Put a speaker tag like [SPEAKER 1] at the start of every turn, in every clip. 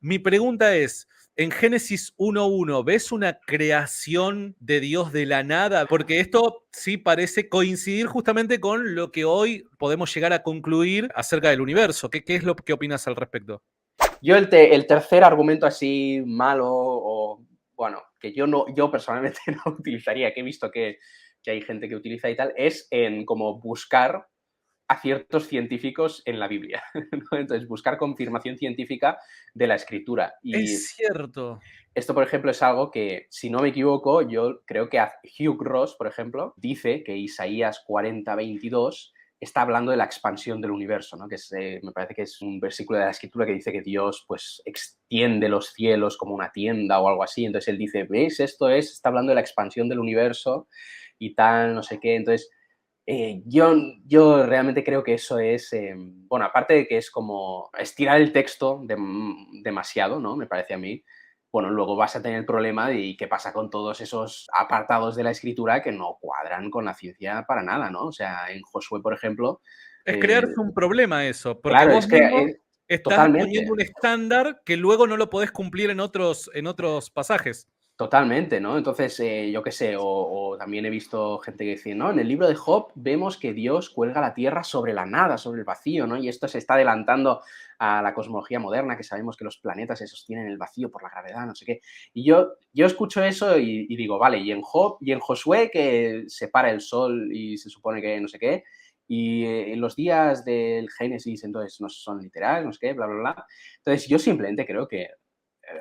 [SPEAKER 1] Mi pregunta es, en Génesis 1.1, ¿ves una creación de Dios de la nada? Porque esto sí parece coincidir justamente con lo que hoy podemos llegar a concluir acerca del universo. ¿Qué es lo que opinas al respecto?
[SPEAKER 2] Yo el tercer argumento así malo o, bueno, que yo personalmente no utilizaría, que he visto que hay gente que utiliza y tal, es en como buscar a ciertos científicos en la Biblia, ¿no? Entonces, buscar confirmación científica de la escritura. Y
[SPEAKER 1] Es cierto.
[SPEAKER 2] esto, por ejemplo, es algo que, si no me equivoco, yo creo que Hugh Ross, por ejemplo, dice que Isaías 40:22 está hablando de la expansión del universo, ¿no? Que es, me parece que es un versículo de la escritura que dice que Dios pues extiende los cielos como una tienda o algo así. Entonces él dice, ¿ves? Está hablando de la expansión del universo y tal, no sé qué. Entonces, yo realmente creo que eso es, bueno, aparte de que es como estirar el texto demasiado, ¿no? Me parece a mí. Bueno, luego vas a tener el problema de qué pasa con todos esos apartados de la escritura que no cuadran con la ciencia para nada, ¿no? O sea, en Josué, por ejemplo,
[SPEAKER 1] Es
[SPEAKER 2] eh,
[SPEAKER 1] crearse un problema eso, porque
[SPEAKER 2] claro,
[SPEAKER 1] vos
[SPEAKER 2] es que
[SPEAKER 1] mismo estás poniendo
[SPEAKER 2] totalmente.
[SPEAKER 1] un estándar que luego no lo podés cumplir en otros pasajes.
[SPEAKER 2] Totalmente, ¿no? Entonces, yo qué sé, o también he visto gente que dice, no, en el libro de Job vemos que Dios cuelga la tierra sobre la nada, sobre el vacío, ¿no? Y esto se está adelantando a la cosmología moderna, que sabemos que los planetas se sostienen en el vacío por la gravedad, no sé qué. Y yo escucho eso y digo, vale, y en Job y en Josué que se para el sol y se supone que no sé qué, y en los días del Génesis entonces no son literales, no sé qué, bla, bla, bla. Entonces, yo simplemente creo que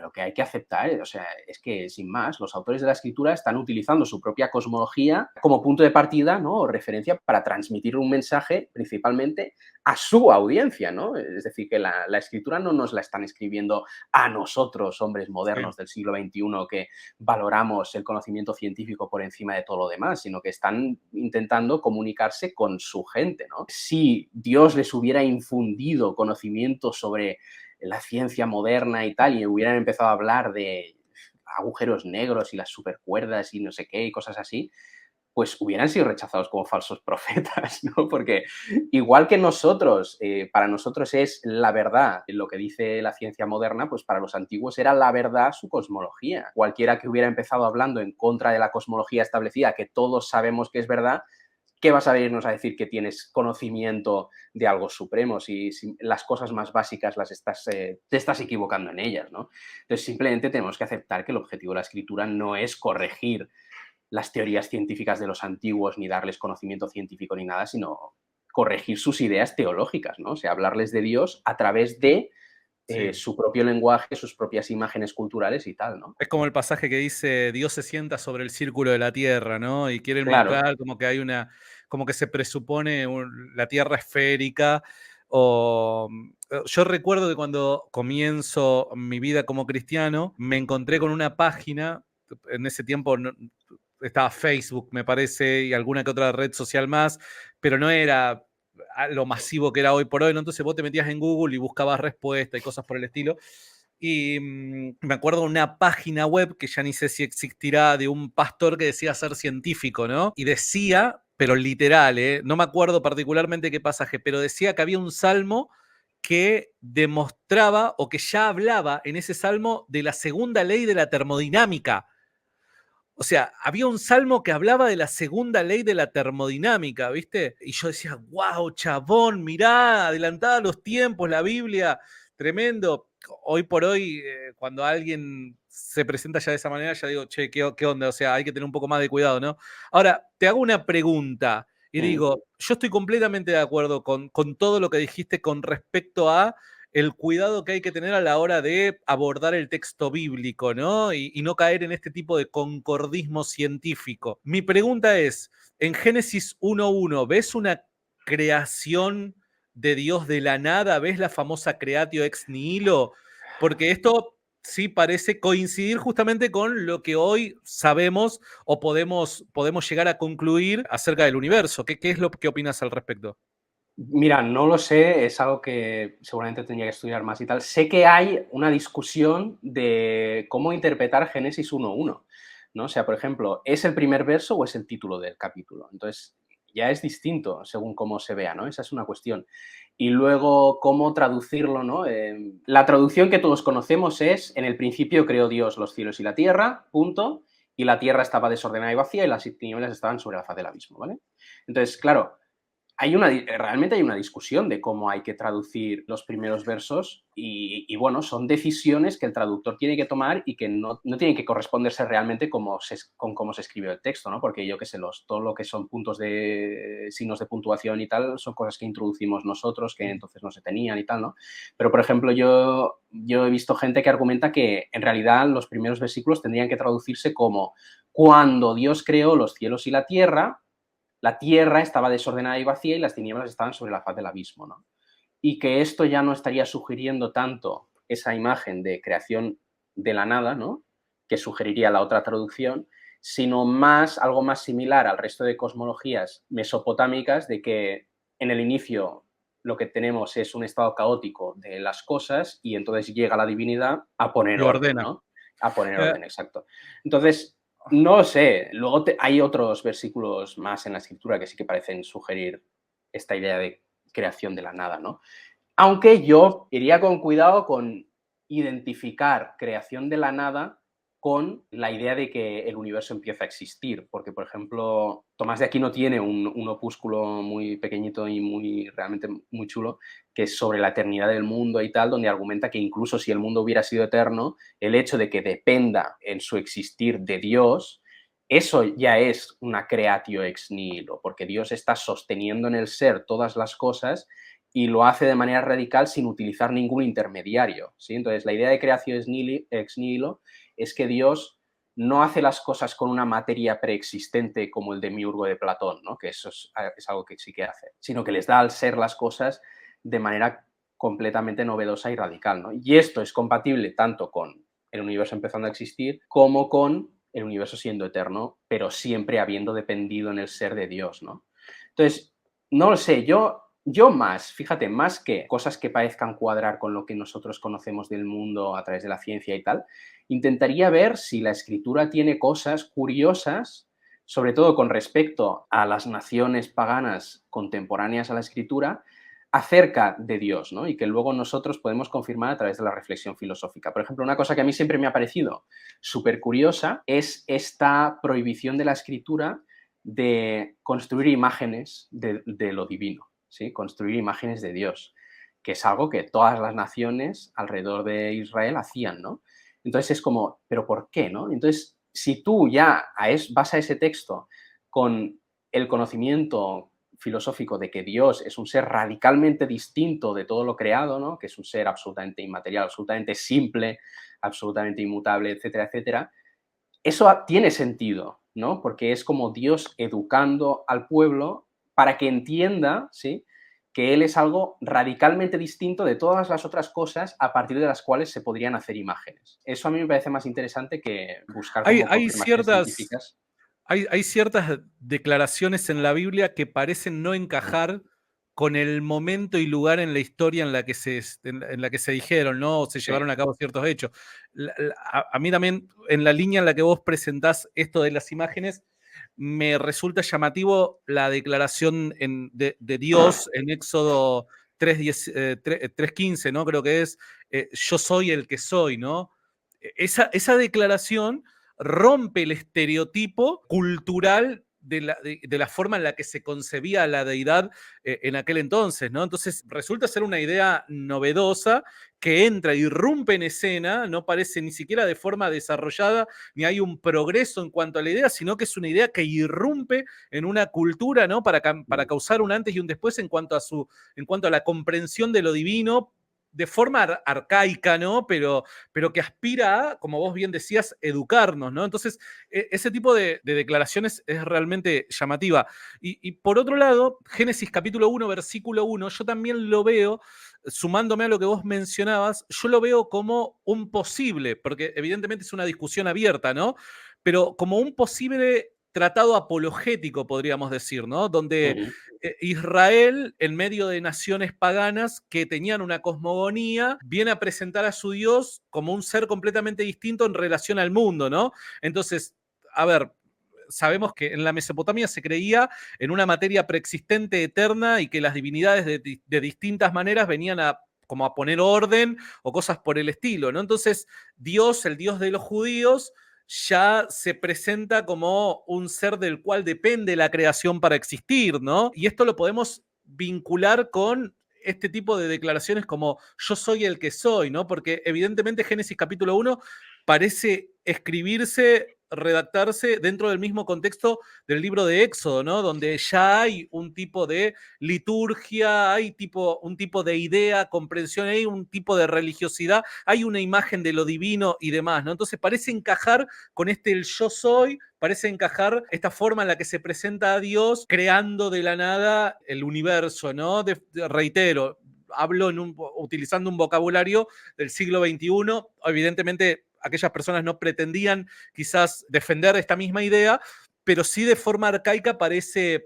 [SPEAKER 2] lo que hay que aceptar, o sea, es que sin más, los autores de la escritura están utilizando su propia cosmología como punto de partida, ¿no? O referencia para transmitir un mensaje principalmente a su audiencia, ¿no? Es decir, que la escritura no nos la están escribiendo a nosotros, hombres
[SPEAKER 1] Sí.
[SPEAKER 2] modernos del siglo XXI, que valoramos el conocimiento científico por encima de todo lo demás, sino que están intentando comunicarse con su gente, ¿no? Si Dios les hubiera infundido conocimiento sobre la ciencia moderna y tal, y hubieran empezado a hablar de agujeros negros y las supercuerdas y no sé qué y cosas así, pues hubieran sido rechazados como falsos profetas, ¿no? Porque igual que nosotros, para nosotros es la verdad lo que dice la ciencia moderna, pues para los antiguos era la verdad su cosmología. Cualquiera que hubiera empezado hablando en contra de la cosmología establecida, que todos sabemos que es verdad, ¿qué vas a venirnos a decir que tienes conocimiento de algo supremo si las cosas más básicas te estás equivocando en ellas, ¿no? Entonces, simplemente tenemos que aceptar que el objetivo de la escritura no es corregir las teorías científicas de los antiguos, ni darles conocimiento científico ni nada, sino corregir sus ideas teológicas, ¿no? O sea, hablarles de Dios a través de
[SPEAKER 1] Sí.
[SPEAKER 2] su propio lenguaje, sus propias imágenes culturales y tal, ¿no?
[SPEAKER 1] Es como el pasaje que dice, Dios se sienta sobre el círculo de la tierra, ¿no? Y quieren
[SPEAKER 2] Claro,
[SPEAKER 1] mostrar como que hay como que se presupone la tierra esférica. O yo recuerdo que cuando comienzo mi vida como cristiano, me encontré con una página, en ese tiempo estaba Facebook, me parece, y alguna que otra red social más, pero no era lo masivo que era hoy por hoy, ¿no? Entonces vos te metías en Google y buscabas respuestas y cosas por el estilo. Y me acuerdo de una página web que ya ni sé si existirá, de un pastor que decía ser científico, ¿no? Y decía, pero literal, ¿eh? No me acuerdo particularmente qué pasaje, pero decía que había un salmo que demostraba o que ya hablaba en ese salmo de la segunda ley de la termodinámica. O sea, había un salmo que hablaba de la segunda ley de la termodinámica, ¿viste? Y yo decía, wow, chabón, mirá, adelantada a los tiempos, la Biblia, tremendo. Hoy por hoy, cuando alguien se presenta ya de esa manera, ya digo, che, ¿qué onda? O sea, hay que tener un poco más de cuidado, ¿no? Ahora, te hago una pregunta y
[SPEAKER 2] mm,
[SPEAKER 1] digo, yo estoy completamente de acuerdo con todo lo que dijiste con respecto a el cuidado que hay que tener a la hora de abordar el texto bíblico, ¿no? Y no caer en este tipo de concordismo científico. Mi pregunta es, en Génesis 1.1, ¿ves una creación de Dios de la nada? ¿Ves la famosa creatio ex nihilo? Porque esto sí parece coincidir justamente con lo que hoy sabemos o podemos llegar a concluir acerca del universo. ¿Qué es lo que opinas al respecto?
[SPEAKER 2] Mira, no lo sé, es algo que seguramente tendría que estudiar más y tal. Sé que hay una discusión de cómo interpretar Génesis 1:1, ¿no? O sea, por ejemplo, ¿es el primer verso o es el título del capítulo? Entonces, ya es distinto según cómo se vea, ¿no? Esa es una cuestión. y luego cómo traducirlo, ¿no? La traducción que todos conocemos es: en el principio creó Dios los cielos y la tierra, punto, y la tierra estaba desordenada y vacía y las tinieblas estaban sobre la faz del abismo, ¿vale? Entonces, claro, realmente hay una discusión de cómo hay que traducir los primeros versos bueno, son decisiones que el traductor tiene que tomar y que no tienen que corresponderse realmente con cómo se escribió el texto, ¿no? Porque yo qué sé, todo lo que son puntos de signos de puntuación y tal son cosas que introducimos nosotros, que entonces no se tenían y tal, ¿no? Pero, por ejemplo, yo he visto gente que argumenta que en realidad los primeros versículos tendrían que traducirse como: cuando Dios creó los cielos y la tierra estaba desordenada y vacía y las tinieblas estaban sobre la faz del abismo, ¿no? Y que esto ya no estaría sugiriendo tanto esa imagen de creación de la nada, ¿no? Que sugeriría la otra traducción, sino algo más similar al resto de cosmologías mesopotámicas, de que en el inicio lo que tenemos es un estado caótico de las cosas y entonces llega la divinidad a poner
[SPEAKER 1] Y
[SPEAKER 2] orden,
[SPEAKER 1] ordena.
[SPEAKER 2] ¿no? A poner
[SPEAKER 1] Eh,
[SPEAKER 2] orden, exacto. Entonces, no lo sé. Luego hay otros versículos más en la escritura que sí que parecen sugerir esta idea de creación de la nada, ¿no? Aunque yo iría con cuidado con identificar creación de la nada con la idea de que el universo empieza a existir, porque, por ejemplo, Tomás de Aquino tiene un opúsculo muy pequeñito y realmente muy chulo, que es sobre la eternidad del mundo y tal, donde argumenta que incluso si el mundo hubiera sido eterno, el hecho de que dependa en su existir de Dios, eso ya es una creatio ex nihilo, porque Dios está sosteniendo en el ser todas las cosas y lo hace de manera radical sin utilizar ningún intermediario, ¿sí? Entonces, la idea de creación ex nihilo es que Dios no hace las cosas con una materia preexistente como el demiurgo de Platón, ¿no? Que eso es algo que sí que hace, sino que les da al ser las cosas de manera completamente novedosa y radical, ¿no? Y esto es compatible tanto con el universo empezando a existir como con el universo siendo eterno, pero siempre habiendo dependido en el ser de Dios, ¿no? Entonces, no lo sé, fíjate, más que cosas que parezcan cuadrar con lo que nosotros conocemos del mundo a través de la ciencia y tal, intentaría ver si la escritura tiene cosas curiosas, sobre todo con respecto a las naciones paganas contemporáneas a la escritura, acerca de Dios, ¿no? Y que luego nosotros podemos confirmar a través de la reflexión filosófica. Por ejemplo, una cosa que a mí siempre me ha parecido súper curiosa es esta prohibición de la escritura de construir imágenes de lo divino, ¿sí? Construir imágenes de Dios, que es algo que todas las naciones alrededor de Israel hacían, ¿no? Entonces es como, ¿pero por qué, no? Entonces, si tú ya vas a ese texto con el conocimiento filosófico de que Dios es un ser radicalmente distinto de todo lo creado, ¿no? Que es un ser absolutamente inmaterial, absolutamente simple, absolutamente inmutable, etcétera, etcétera, eso tiene sentido, ¿no? Porque es como Dios educando al pueblo para que entienda, ¿sí?, que Él es algo radicalmente distinto de todas las otras cosas a partir de las cuales se podrían hacer imágenes. Eso a mí me parece más interesante que buscar
[SPEAKER 1] hay,
[SPEAKER 2] como
[SPEAKER 1] hay
[SPEAKER 2] confirmaciones
[SPEAKER 1] ciertas,
[SPEAKER 2] científicas.
[SPEAKER 1] hay ciertas declaraciones en la Biblia que parecen no encajar con el momento y lugar en la historia en la que se dijeron, ¿no? O se
[SPEAKER 2] Sí.
[SPEAKER 1] llevaron a cabo ciertos hechos. A mí también, en la línea en la que vos presentás esto de las imágenes, me resulta llamativo la declaración de Dios en Éxodo 3:15, ¿no? Creo que es, yo soy el que soy, ¿no? Esa declaración rompe el estereotipo cultural de la forma en la que se concebía la deidad en aquel entonces, ¿no? Entonces resulta ser una idea novedosa que entra, irrumpe en escena, no parece ni siquiera de forma desarrollada, ni hay un progreso en cuanto a la idea, sino que es una idea que irrumpe en una cultura, ¿no? Para causar un antes y un después en cuanto a la comprensión de lo divino, de forma arcaica, ¿no? Pero que aspira a, como vos bien decías, educarnos, ¿no? Entonces, ese tipo de declaraciones es realmente llamativa. Y por otro lado, Génesis capítulo 1, versículo 1, yo también lo veo, sumándome a lo que vos mencionabas, yo lo veo como un posible, porque evidentemente es una discusión abierta, ¿no? Pero como un posible tratado apologético, podríamos decir, ¿no? Donde
[SPEAKER 2] Ujú.
[SPEAKER 1] Israel, en medio de naciones paganas que tenían una cosmogonía, viene a presentar a su Dios como un ser completamente distinto en relación al mundo, ¿no? Entonces, a ver, sabemos que en la Mesopotamia se creía en una materia preexistente eterna y que las divinidades de distintas maneras venían como a poner orden o cosas por el estilo, ¿no? Entonces, Dios, el Dios de los judíos, ya se presenta como un ser del cual depende la creación para existir, ¿no? Y esto lo podemos vincular con este tipo de declaraciones como yo soy el que soy, ¿no? Porque evidentemente Génesis capítulo 1 parece escribirse, redactarse dentro del mismo contexto del libro de Éxodo, ¿no? Donde ya hay un tipo de liturgia, hay un tipo de idea, comprensión, hay un tipo de religiosidad, hay una imagen de lo divino y demás, ¿no? Entonces parece encajar con el yo soy, parece encajar esta forma en la que se presenta a Dios creando de la nada el universo, ¿no? Reitero, hablo utilizando un vocabulario del siglo XXI, evidentemente aquellas personas no pretendían quizás defender esta misma idea, pero sí de forma arcaica parece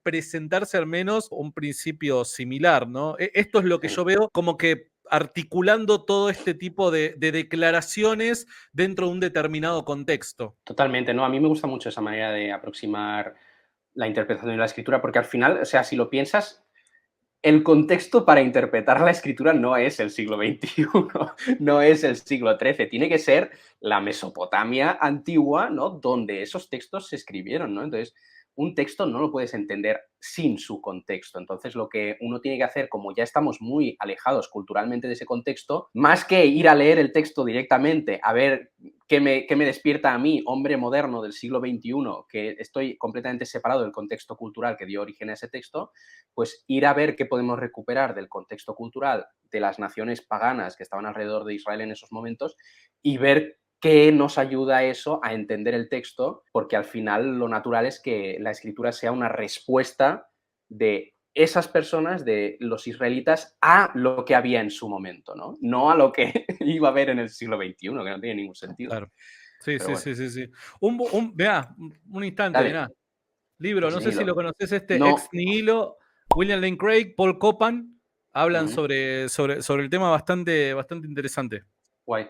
[SPEAKER 1] presentarse al menos un principio similar, ¿no? Esto es lo que
[SPEAKER 2] Sí.
[SPEAKER 1] yo veo como que articulando todo este tipo de declaraciones dentro de un determinado contexto.
[SPEAKER 2] Totalmente, ¿no? A mí me gusta mucho esa manera de aproximar la interpretación de la escritura, porque al final, o sea, si lo piensas, el contexto para interpretar la escritura no es el siglo XXI, no es el siglo XIII, tiene que ser la Mesopotamia antigua, ¿no? Donde esos textos se escribieron, ¿no? Entonces, un texto no lo puedes entender sin su contexto. Entonces, lo que uno tiene que hacer, como ya estamos muy alejados culturalmente de ese contexto, más que ir a leer el texto directamente, a ver qué me despierta a mí, hombre moderno del siglo XXI, que estoy completamente separado del contexto cultural que dio origen a ese texto, pues ir a ver qué podemos recuperar del contexto cultural de las naciones paganas que estaban alrededor de Israel en esos momentos y ver qué nos ayuda eso a entender el texto, porque al final lo natural es que la escritura sea una respuesta de esas personas, de los israelitas, a lo que había en su momento, ¿no? No a lo que iba a haber en el siglo XXI, que no tiene ningún sentido.
[SPEAKER 1] Claro. Sí,
[SPEAKER 2] Pero
[SPEAKER 1] sí,
[SPEAKER 2] bueno,
[SPEAKER 1] sí, sí, sí. Mirá, un instante,
[SPEAKER 2] dale,
[SPEAKER 1] mirá. Libro, no sé si
[SPEAKER 2] enséñalo.
[SPEAKER 1] lo conoces, Ex
[SPEAKER 2] No,
[SPEAKER 1] Nihilo, William Lane Craig, Paul Copan, hablan
[SPEAKER 2] ujú,
[SPEAKER 1] sobre el tema bastante, bastante interesante.
[SPEAKER 2] guay.